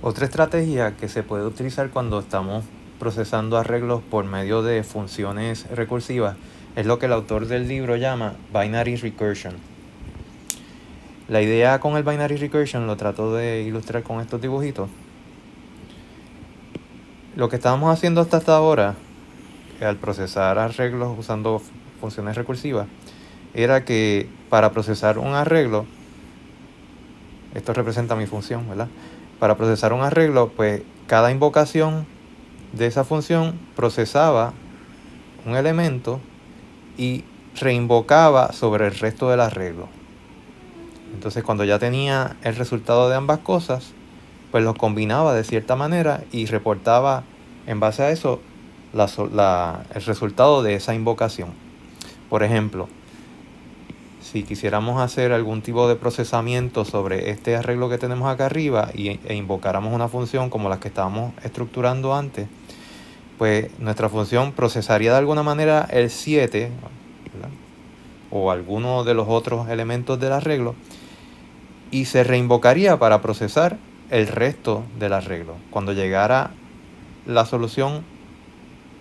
Otra estrategia que se puede utilizar cuando estamos procesando arreglos por medio de funciones recursivas es lo que el autor del libro llama binary recursion. La idea con el binary recursion lo trato de ilustrar con estos dibujitos. Lo que estábamos haciendo hasta ahora, al procesar arreglos usando funciones recursivas, era que para procesar un arreglo, esto representa mi función, ¿verdad? Para procesar un arreglo, pues cada invocación de esa función procesaba un elemento y reinvocaba sobre el resto del arreglo. Entonces, cuando ya tenía el resultado de ambas cosas, pues los combinaba de cierta manera y reportaba en base a eso el resultado de esa invocación. Por ejemplo, si quisiéramos hacer algún tipo de procesamiento sobre este arreglo que tenemos acá arriba e invocáramos una función como las que estábamos estructurando antes, pues nuestra función procesaría de alguna manera el 7, ¿verdad?, o alguno de los otros elementos del arreglo, y se reinvocaría para procesar el resto del arreglo. Cuando llegara la solución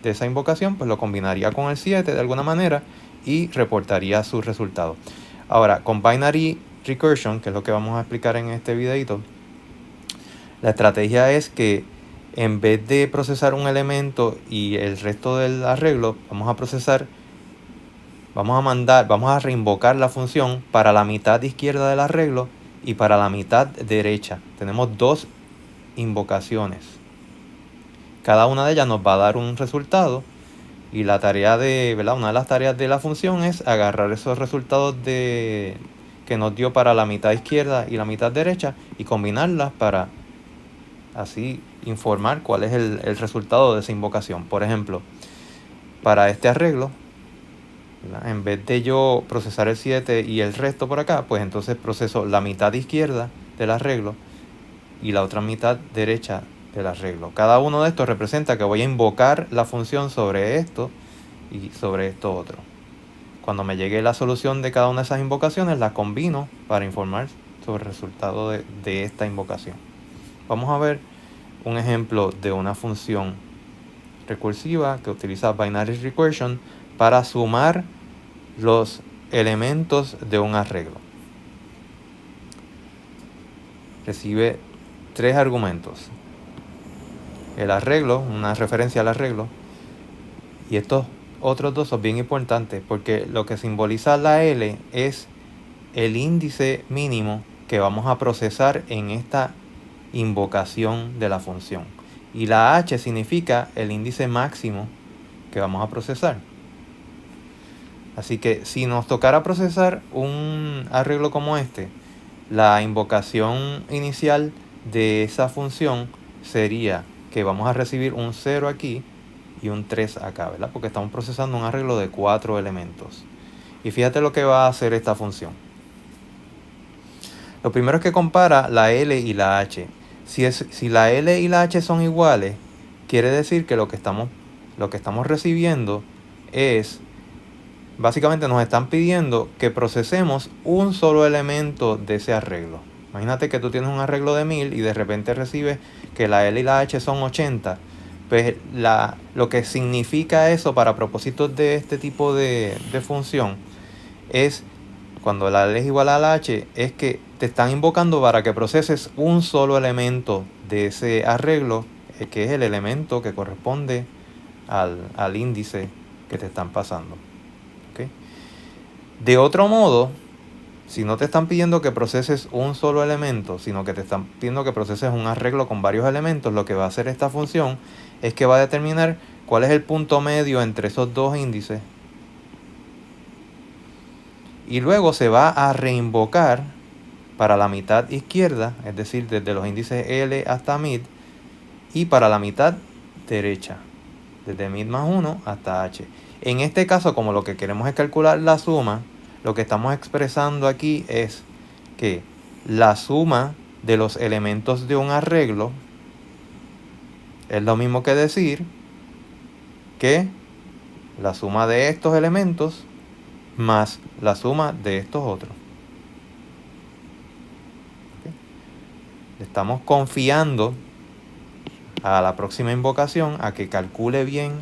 de esa invocación, pues lo combinaría con el 7 de alguna manera y reportaría su resultado. Ahora, con binary recursion, que es lo que vamos a explicar en este videito, la estrategia es que en vez de procesar un elemento y el resto del arreglo, vamos a reinvocar la función para la mitad izquierda del arreglo y para la mitad derecha. Tenemos dos invocaciones. Cada una de ellas nos va a dar un resultado y la tarea una de las tareas de la función es agarrar esos resultados que nos dio para la mitad izquierda y la mitad derecha y combinarlas para así informar cuál es el resultado de esa invocación. Por ejemplo, para este arreglo, ¿verdad?, en vez de yo procesar el 7 y el resto por acá, pues entonces proceso la mitad izquierda del arreglo y la otra mitad derecha del arreglo. Cada uno de estos representa que voy a invocar la función sobre esto y sobre esto otro. Cuando me llegue la solución de cada una de esas invocaciones, las combino para informar sobre el resultado de esta invocación. Vamos a ver un ejemplo de una función recursiva que utiliza binary recursion para sumar los elementos de un arreglo. Recibe 3 argumentos. El arreglo, una referencia al arreglo, y estos otros dos son bien importantes porque lo que simboliza la L es el índice mínimo que vamos a procesar en esta invocación de la función. Y la H significa el índice máximo que vamos a procesar. Así que si nos tocara procesar un arreglo como este, la invocación inicial de esa función sería que vamos a recibir un 0 aquí y un 3 acá, ¿verdad? Porque estamos procesando un arreglo de 4 elementos. Y fíjate lo que va a hacer esta función. Lo primero es que compara la L y la H. Si la L y la H son iguales, quiere decir que lo que estamos recibiendo es, básicamente nos están pidiendo que procesemos un solo elemento de ese arreglo. Imagínate que tú tienes un arreglo de 1000 y de repente recibes que la L y la H son 80. Pues lo que significa eso para propósitos de este tipo de función es, cuando la L es igual a la H, es que te están invocando para que proceses un solo elemento de ese arreglo, que es el elemento que corresponde al índice que te están pasando. ¿Okay? De otro modo, si no te están pidiendo que proceses un solo elemento, sino que te están pidiendo que proceses un arreglo con varios elementos, lo que va a hacer esta función es que va a determinar cuál es el punto medio entre esos dos índices y luego se va a reinvocar para la mitad izquierda, es decir, desde los índices L hasta mid, y para la mitad derecha, desde mid más 1 hasta H. En este caso, como lo que queremos es calcular la suma, lo que estamos expresando aquí es que la suma de los elementos de un arreglo es lo mismo que decir que la suma de estos elementos más la suma de estos otros. ¿Okay? Le estamos confiando a la próxima invocación a que calcule bien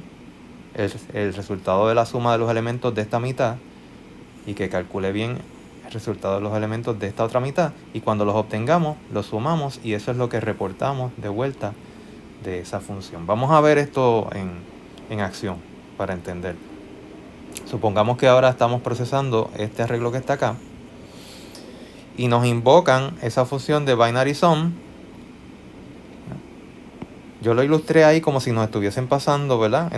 el resultado de la suma de los elementos de esta mitad y que calcule bien el resultado de los elementos de esta otra mitad, y cuando los obtengamos los sumamos y eso es lo que reportamos de vuelta de esa función. Vamos a ver esto en acción para entender. Supongamos que ahora estamos procesando este arreglo que está acá y nos invocan esa función de binary sum. Yo lo ilustré ahí como si nos estuviesen pasando, ¿verdad?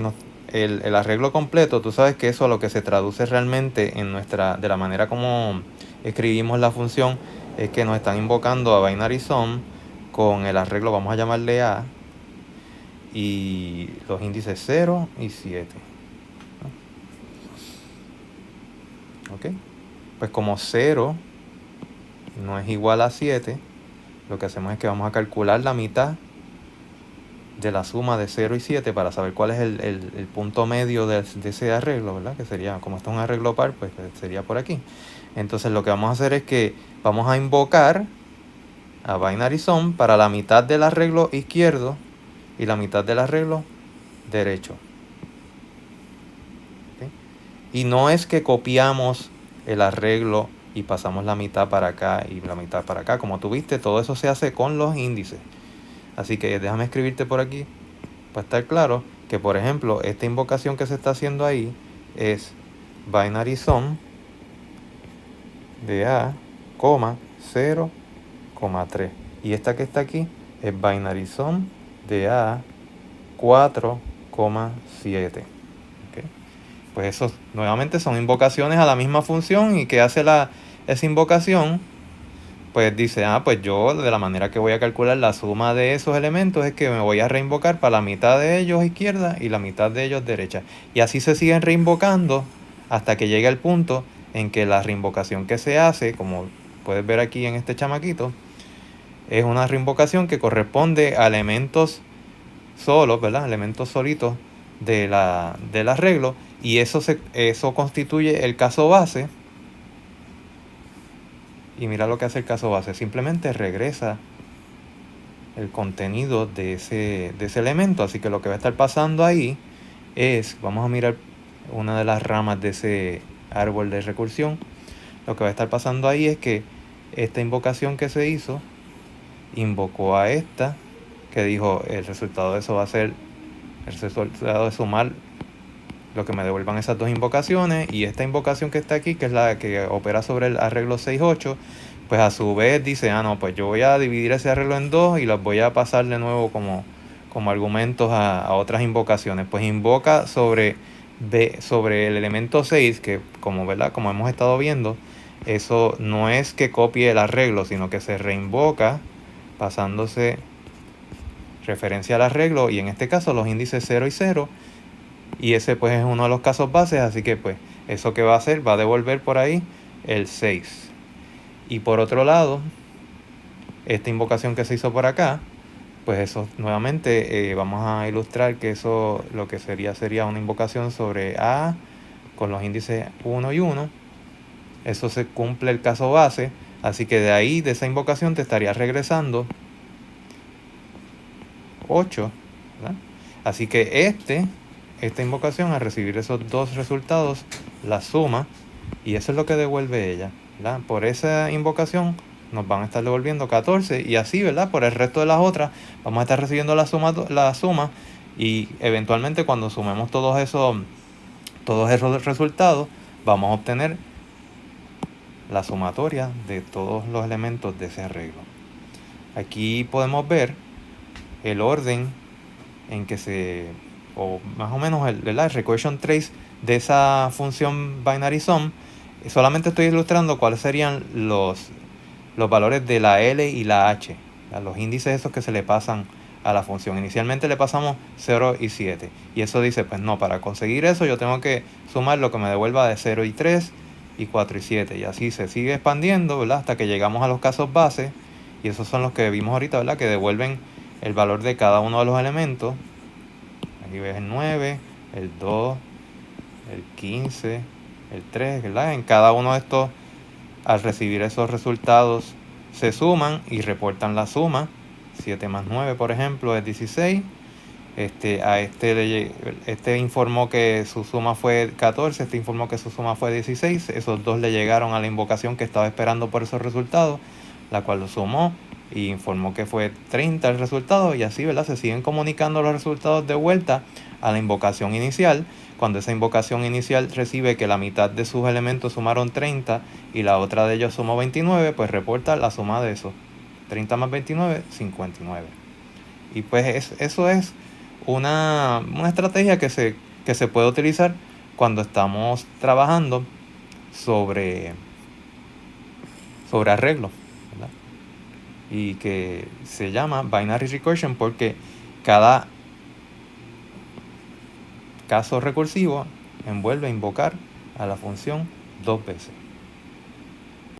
El arreglo completo. Tú sabes que eso a lo que se traduce realmente de la manera como escribimos la función es que nos están invocando a binary sum con el arreglo, vamos a llamarle A, y los índices 0 y 7. ¿Ok? Pues como 0 no es igual a 7, lo que hacemos es que vamos a calcular la mitad de la suma de 0 y 7 para saber cuál es el punto medio de ese arreglo, ¿verdad? Que sería, como esto es un arreglo par, pues sería por aquí. Entonces lo que vamos a hacer es que vamos a invocar a binary sum para la mitad del arreglo izquierdo y la mitad del arreglo derecho. ¿Okay? Y no es que copiamos el arreglo y pasamos la mitad para acá y la mitad para acá. Como tú viste, todo eso se hace con los índices. Así que déjame escribirte por aquí para estar claro que, por ejemplo, esta invocación que se está haciendo ahí es binary sum de A, 0, 3. Y esta que está aquí es binary sum de A, 4, 7. ¿Okay? Pues eso nuevamente son invocaciones a la misma función. ¿Y qué hace esa invocación? Pues dice, pues yo de la manera que voy a calcular la suma de esos elementos es que me voy a reinvocar para la mitad de ellos izquierda y la mitad de ellos derecha. Y así se siguen reinvocando hasta que llegue el punto en que la reinvocación que se hace, como puedes ver aquí en este chamaquito, es una reinvocación que corresponde a elementos solos, ¿verdad? Elementos solitos del arreglo, y eso constituye el caso base. Y mira lo que hace el caso base, simplemente regresa el contenido de ese elemento. Así que lo que va a estar pasando ahí es, vamos a mirar una de las ramas de ese árbol de recursión. Lo que va a estar pasando ahí es que esta invocación que se hizo invocó a esta, que dijo el resultado de eso va a ser el resultado de sumar lo que me devuelvan esas dos invocaciones, y esta invocación que está aquí, que es la que opera sobre el arreglo 6-8, pues a su vez dice, no, pues yo voy a dividir ese arreglo en dos y las voy a pasar de nuevo como argumentos a otras invocaciones. Pues invoca sobre el elemento 6, que ¿verdad? Como hemos estado viendo, eso no es que copie el arreglo, sino que se reinvoca pasándose referencia al arreglo, y en este caso los índices 0 y 0, y ese pues es uno de los casos bases. Así que pues eso que va a hacer, va a devolver por ahí el 6. Y por otro lado, esta invocación que se hizo por acá, pues eso nuevamente vamos a ilustrar que eso lo que sería una invocación sobre A con los índices 1 y 1. Eso se cumple el caso base, así que de ahí, de esa invocación, te estaría regresando 8, ¿verdad? Así que esta invocación, al recibir esos dos resultados, la suma, y eso es lo que devuelve ella, ¿verdad? Por esa invocación nos van a estar devolviendo 14, y así, ¿verdad? Por el resto de las otras vamos a estar recibiendo la suma, y eventualmente cuando sumemos todos esos resultados vamos a obtener la sumatoria de todos los elementos de ese arreglo. Aquí podemos ver el orden en que o más o menos el recursion trace de esa función binary sum. Solamente estoy ilustrando cuáles serían los valores de la L y la H, los índices esos que se le pasan a la función. Inicialmente le pasamos 0 y 7, y eso dice, pues no, para conseguir eso yo tengo que sumar lo que me devuelva de 0 y 3 y 4 y 7, y así se sigue expandiendo, ¿verdad? Hasta que llegamos a los casos base, y esos son los que vimos ahorita, ¿verdad? Que devuelven el valor de cada uno de los elementos. Aquí ves el 9, el 2, el 15, el 3, ¿verdad? En cada uno de estos, al recibir esos resultados, se suman y reportan la suma. 7 más 9, por ejemplo, es 16. Este informó que su suma fue 14, este informó que su suma fue 16. Esos dos le llegaron a la invocación que estaba esperando por esos resultados, la cual lo sumó y informó que fue 30 el resultado, y así, ¿verdad? Se siguen comunicando los resultados de vuelta a la invocación inicial. Cuando esa invocación inicial recibe que la mitad de sus elementos sumaron 30 y la otra de ellos sumó 29, pues reporta la suma de esos. 30 más 29, 59. Y pues eso es una estrategia que se puede utilizar cuando estamos trabajando sobre arreglos, ¿verdad? Y que se llama binary recursion porque cada caso recursivo envuelve invocar a la función 2 veces.